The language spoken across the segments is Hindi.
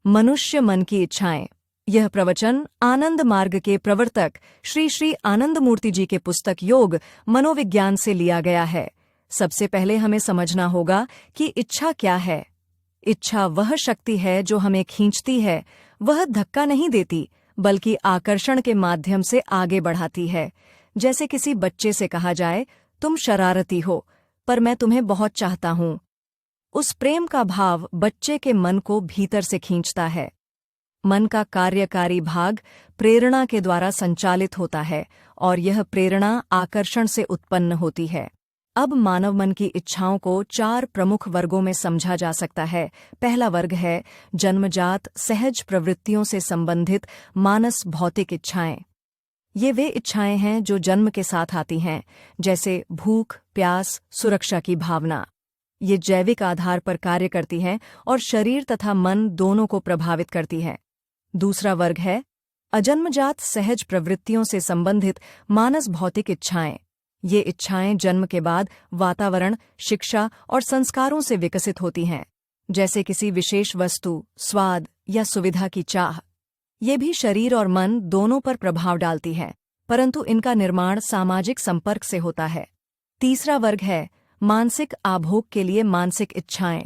मनुष्य मन की इच्छाएं। यह प्रवचन आनंद मार्ग के प्रवर्तक श्री श्री आनंद मूर्ति जी के पुस्तक योग मनोविज्ञान से लिया गया है। सबसे पहले हमें समझना होगा कि इच्छा क्या है। इच्छा वह शक्ति है जो हमें खींचती है, वह धक्का नहीं देती बल्कि आकर्षण के माध्यम से आगे बढ़ाती है। जैसे किसी बच्चे से कहा जाए, तुम शरारती हो पर मैं तुम्हें बहुत चाहता हूं। उस प्रेम का भाव बच्चे के मन को भीतर से खींचता है। मन का कार्यकारी भाग प्रेरणा के द्वारा संचालित होता है और यह प्रेरणा आकर्षण से उत्पन्न होती है। अब मानव मन की इच्छाओं को 4 प्रमुख वर्गों में समझा जा सकता है। पहला वर्ग है जन्मजात सहज प्रवृत्तियों से संबंधित मानस भौतिक इच्छाएं। ये वे इच्छाएं हैं जो जन्म के साथ आती हैं, जैसे भूख, प्यास, सुरक्षा की भावना। ये जैविक आधार पर कार्य करती हैं और शरीर तथा मन दोनों को प्रभावित करती हैं। दूसरा वर्ग है अजन्मजात सहज प्रवृत्तियों से संबंधित मानस भौतिक इच्छाएं। ये इच्छाएं जन्म के बाद वातावरण, शिक्षा और संस्कारों से विकसित होती हैं, जैसे किसी विशेष वस्तु, स्वाद या सुविधा की चाह। ये भी शरीर और मन दोनों पर प्रभाव डालती हैं, परंतु इनका निर्माण सामाजिक संपर्क से होता है। तीसरा वर्ग है मानसिक आभोग के लिए मानसिक इच्छाएं।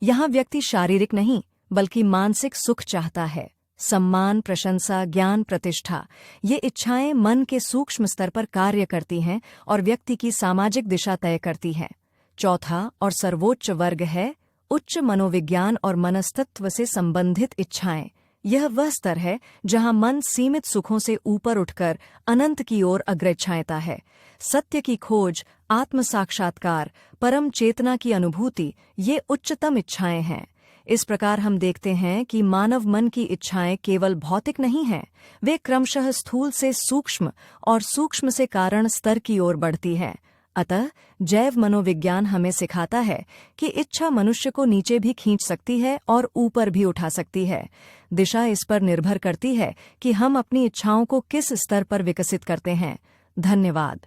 यहाँ व्यक्ति शारीरिक नहीं बल्कि मानसिक सुख चाहता है, सम्मान, प्रशंसा, ज्ञान, प्रतिष्ठा। ये इच्छाएं मन के सूक्ष्म स्तर पर कार्य करती हैं और व्यक्ति की सामाजिक दिशा तय करती हैं। चौथा और सर्वोच्च वर्ग है उच्च मनोविज्ञान और मनस्तत्व से संबंधित इच्छाएं। यह वह स्तर है जहां मन सीमित सुखों से ऊपर उठकर अनंत की ओर अग्रचायता है। सत्य की खोज, आत्म साक्षात्कार, परम चेतना की अनुभूति, ये उच्चतम इच्छाएं हैं। इस प्रकार हम देखते हैं कि मानव मन की इच्छाएं केवल भौतिक नहीं हैं, वे क्रमशः स्थूल से सूक्ष्म और सूक्ष्म से कारण स्तर की ओर बढ़ती हैं। अतः जैव मनोविज्ञान हमें सिखाता है कि इच्छा मनुष्य को नीचे भी खींच सकती है और ऊपर भी उठा सकती है। दिशा इस पर निर्भर करती है कि हम अपनी इच्छाओं को किस स्तर पर विकसित करते हैं। धन्यवाद।